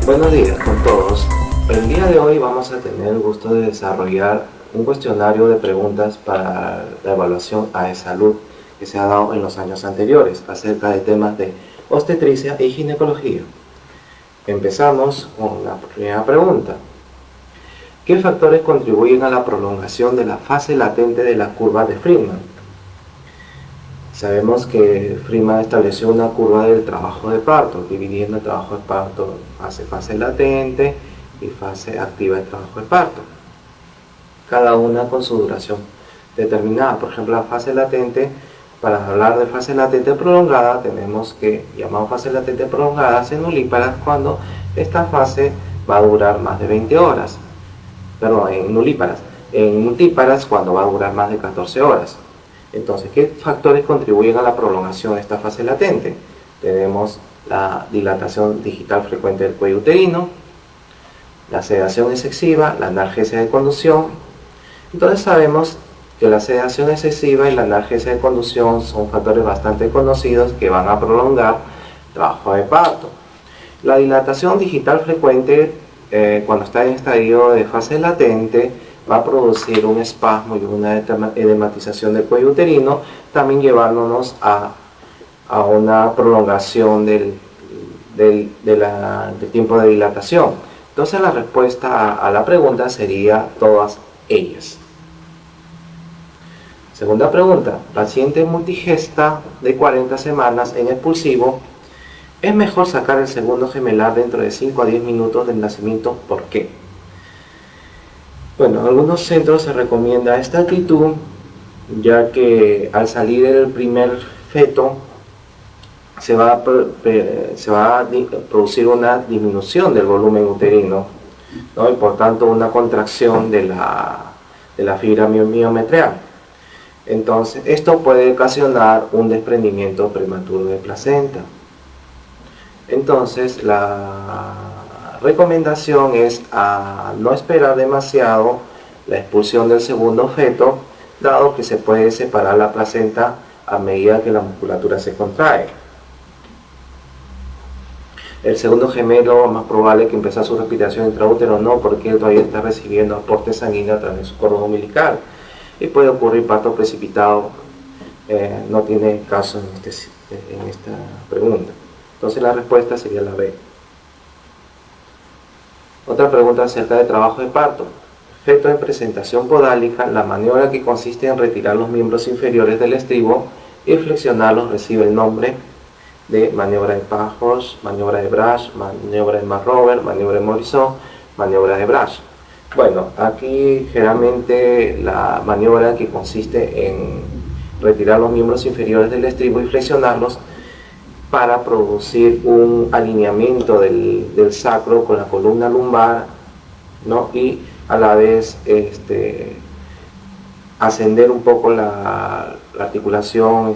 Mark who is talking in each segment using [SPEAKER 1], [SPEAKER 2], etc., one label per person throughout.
[SPEAKER 1] Buenos días con todos. El día de hoy vamos a tener el gusto de desarrollar un cuestionario de preguntas para la evaluación AESalud que se ha dado en los años anteriores acerca de temas de obstetricia y ginecología. Empezamos con la primera pregunta. ¿Qué factores contribuyen a la prolongación de la fase latente de la curva de Friedman? Sabemos que Friedman estableció una curva del trabajo de parto, dividiendo el trabajo de parto en fase latente y fase activa del trabajo de parto, cada una con su duración determinada. Por ejemplo, la fase latente, para hablar de fase latente prolongada, tenemos que llamar fase latente prolongada en nulíparas cuando esta fase va a durar más de 20 horas, perdón, en nulíparas. En multíparas cuando va a durar más de 14 horas. Entonces, ¿qué factores contribuyen a la prolongación de esta fase latente? Tenemos la dilatación digital frecuente del cuello uterino, la sedación excesiva, la analgesia de conducción. Entonces sabemos que la sedación excesiva y la analgesia de conducción son factores bastante conocidos que van a prolongar el trabajo de parto. La dilatación digital frecuente, cuando está en estadio de fase latente, va a producir un espasmo y una edematización del cuello uterino, también llevándonos a una prolongación del tiempo de dilatación. Entonces la respuesta a la pregunta sería todas ellas. Segunda pregunta, paciente multigesta de 40 semanas en expulsivo, ¿es mejor sacar el segundo gemelar dentro de 5 a 10 minutos del nacimiento? ¿Por qué? Bueno, en algunos centros se recomienda esta actitud, ya que al salir el primer feto se va a producir una disminución del volumen uterino, ¿no? Y por tanto una contracción de la fibra miometreal. Entonces, esto puede ocasionar un desprendimiento prematuro de placenta. Entonces, la recomendación es a no esperar demasiado la expulsión del segundo feto, dado que se puede separar la placenta a medida que la musculatura se contrae. El segundo gemelo más probable que empiece su respiración intraútero no, porque él todavía está recibiendo aporte sanguíneo a través de su cordón umbilical y puede ocurrir parto precipitado. No tiene caso en esta pregunta. Entonces la respuesta sería la B. Otra pregunta acerca de trabajo de parto. Feto en presentación podálica, la maniobra que consiste en retirar los miembros inferiores del estribo y flexionarlos recibe el nombre de maniobra de Pahorst, maniobra de Brash, maniobra de Marrover, maniobra de Morisot, maniobra de Brash. Bueno, aquí generalmente la maniobra que consiste en retirar los miembros inferiores del estribo y flexionarlos para producir un alineamiento del sacro con la columna lumbar, ¿no? Y a la vez ascender un poco la articulación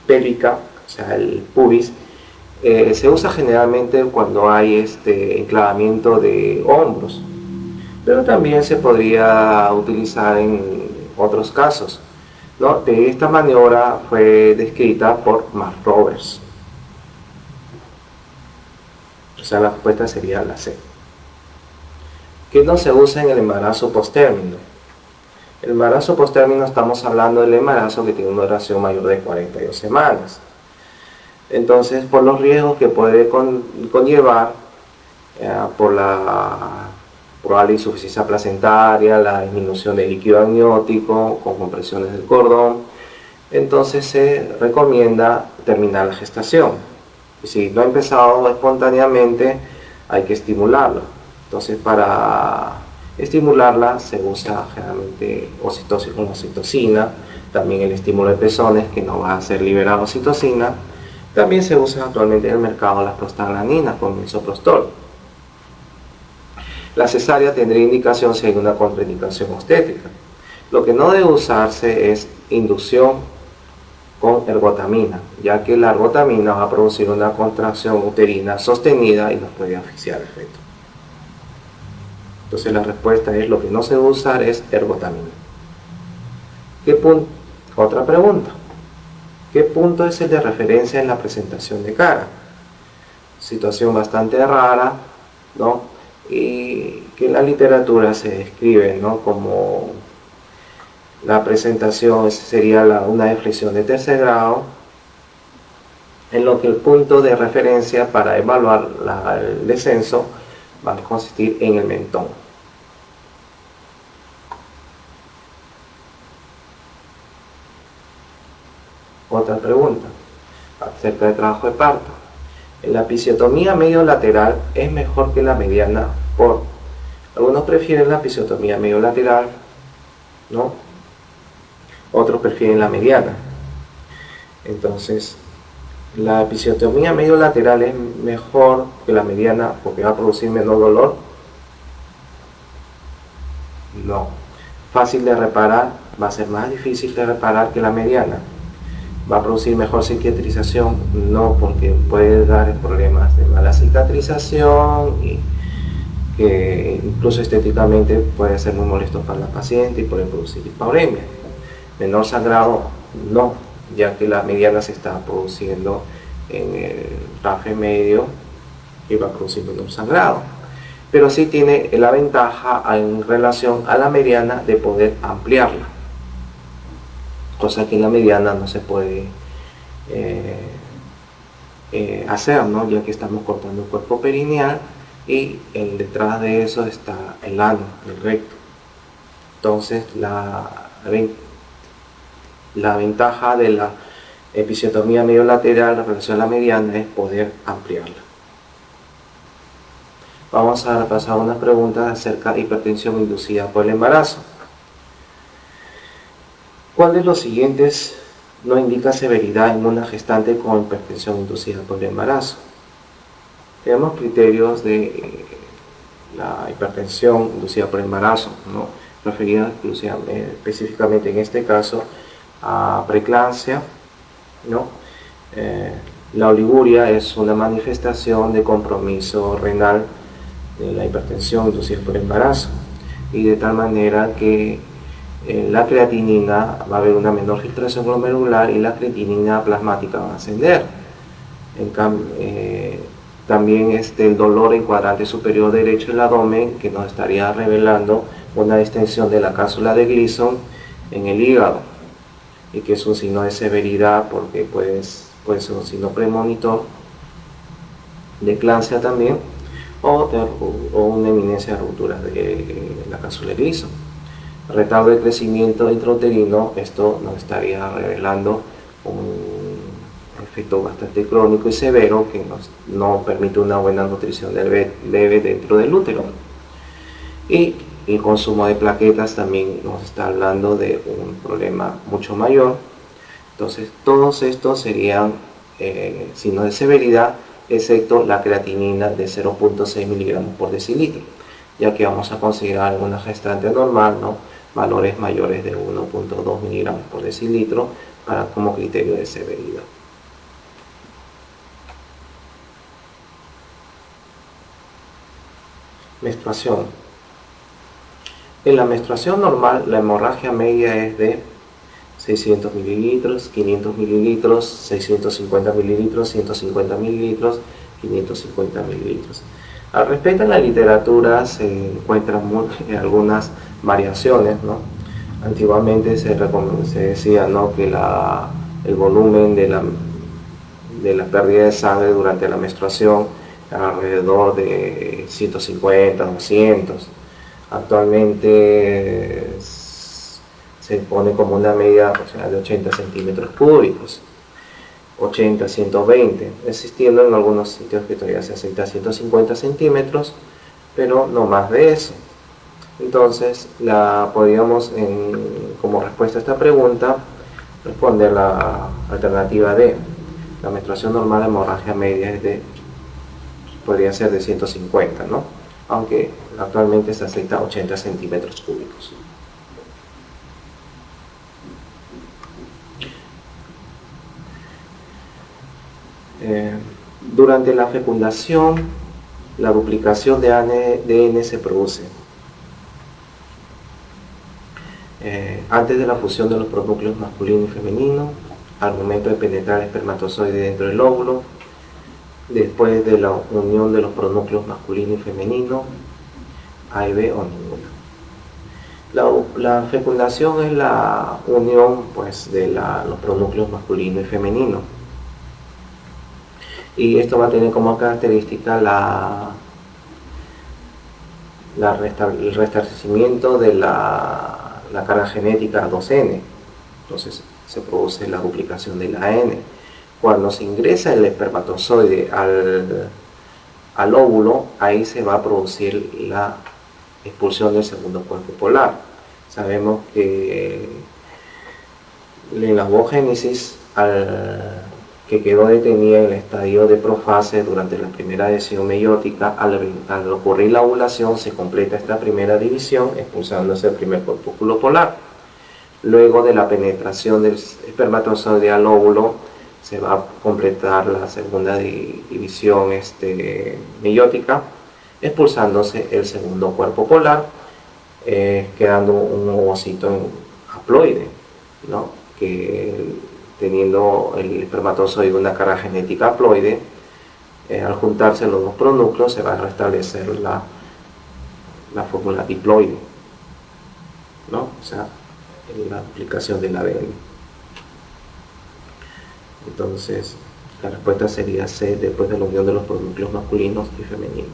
[SPEAKER 1] pélvica, o sea, el pubis. Se usa generalmente cuando hay enclavamiento de hombros, pero también se podría utilizar en otros casos, ¿no? Esta maniobra fue descrita por Marrover. O sea, la respuesta sería la C. ¿Qué no se usa en el embarazo postérmino? El embarazo postérmino, estamos hablando del embarazo que tiene una duración mayor de 42 semanas. Entonces, por los riesgos que puede conllevar, por la probable insuficiencia placentaria, la disminución del líquido amniótico con compresiones del cordón, entonces se recomienda terminar la gestación. Y si no ha empezado espontáneamente, hay que estimularlo. Entonces, para estimularla se usa generalmente oxitocina, también el estímulo de pezones, que no va a hacer liberar oxitocina. También se usa actualmente en el mercado las prostaglandinas con misoprostol. La cesárea tendría indicación si hay una contraindicación obstétrica. Lo que no debe usarse es inducción con ergotamina, ya que la ergotamina va a producir una contracción uterina sostenida y nos puede asfixiar el feto. Entonces la respuesta es: lo que no se debe usar es ergotamina. Otra pregunta. ¿Qué punto es el de referencia en la presentación de cara? O situación bastante rara, ¿no? Y que en la literatura se describe, ¿no?, como la presentación sería una deflexión de tercer grado, en lo que el punto de referencia para evaluar el descenso va a consistir en el mentón. Otra pregunta acerca del trabajo de parto. La episiotomía medio lateral es mejor que la mediana por... Algunos prefieren la episiotomía medio lateral, ¿no? Otros prefieren la mediana. Entonces, la episiotomía medio lateral es mejor que la mediana porque va a producir menor dolor. No. Fácil de reparar, va a ser más difícil de reparar que la mediana. ¿Va a producir mejor cicatrización? No, porque puede dar problemas de mala cicatrización y que incluso estéticamente puede ser muy molesto para la paciente y puede producir hipouremia. Menor sangrado, no, ya que la mediana se está produciendo en el rafe medio y va a producir menor sangrado. Pero sí tiene la ventaja en relación a la mediana de poder ampliarla, cosa que en la mediana no se puede hacer, ¿no?, ya que estamos cortando el cuerpo perineal y detrás de eso está el ano, el recto. Entonces la ventaja de la episiotomía medio lateral en relación a la mediana es poder ampliarla. Vamos a repasar unas preguntas acerca de hipertensión inducida por el embarazo. ¿Cuál de los siguientes no indica severidad en una gestante con hipertensión inducida por el embarazo? Tenemos criterios de la hipertensión inducida por el embarazo, ¿no?, referida específicamente en este caso a preeclampsia, ¿no? La oliguria es una manifestación de compromiso renal de la hipertensión inducida por el embarazo, y de tal manera que la creatinina va a haber una menor filtración glomerular y la creatinina plasmática va a ascender. En cambio, también el dolor en cuadrante superior derecho del abdomen, que nos estaría revelando una distensión de la cápsula de Gleason en el hígado, y que es un signo de severidad porque puede ser un signo premonitor de eclampsia también, o una eminencia de ruptura de la cápsula de Gleason. Retardo de crecimiento intrauterino, esto nos estaría revelando un efecto bastante crónico y severo que no permite una buena nutrición del bebé dentro del útero. Y el consumo de plaquetas también nos está hablando de un problema mucho mayor. Entonces todos estos serían signos de severidad, excepto la creatinina de 0.6 miligramos por decilitro, ya que vamos a considerar una gestante normal, ¿no?, valores mayores de 1.2 miligramos por decilitro como criterio de severidad. Menstruación. En la menstruación normal, la hemorragia media es de 600 mililitros, 500 mililitros, 650 mililitros, 150 mililitros, 550 mililitros. Al respecto, en la literatura se encuentran algunas variaciones, ¿no? Antiguamente se decía, ¿no?, que el volumen de la pérdida de sangre durante la menstruación era alrededor de 150, 200. Actualmente se pone como una medida aproximada de 80 centímetros cúbicos, 80, 120, existiendo en algunos sitios que todavía se acepta 150 centímetros, pero no más de eso. Entonces, podríamos, como respuesta a esta pregunta, responder la alternativa D. La menstruación normal de hemorragia media podría ser de 150, ¿no?, aunque actualmente se acepta 80 centímetros cúbicos. Durante la fecundación, la duplicación de ADN se produce antes de la fusión de los pronúcleos masculino y femenino, al momento de penetrar el espermatozoide dentro del óvulo, después de la unión de los pronúcleos masculino y femenino, A y B o ninguna. La fecundación es la unión pues, de los pronúcleos masculino y femenino. Y esto va a tener como característica el restablecimiento de la carga genética 2N. Entonces se produce la duplicación de la N. Cuando se ingresa el espermatozoide al óvulo, ahí se va a producir la expulsión del segundo cuerpo polar. Sabemos que en la ovogénesis, que quedó detenida en el estadio de profase durante la primera adhesión meiótica, al ocurrir la ovulación se completa esta primera división expulsándose el primer corpúsculo polar. Luego de la penetración del espermatozoide al óvulo se va a completar la segunda división meiótica expulsándose el segundo cuerpo polar, quedando un ovocito haploide, ¿no? Que teniendo el espermatozoide una carga genética haploide, al juntarse los dos pronúcleos se va a restablecer la fórmula diploide, ¿no? O sea, la duplicación del ADN. Entonces, la respuesta sería C, después de la unión de los pronúcleos masculinos y femeninos.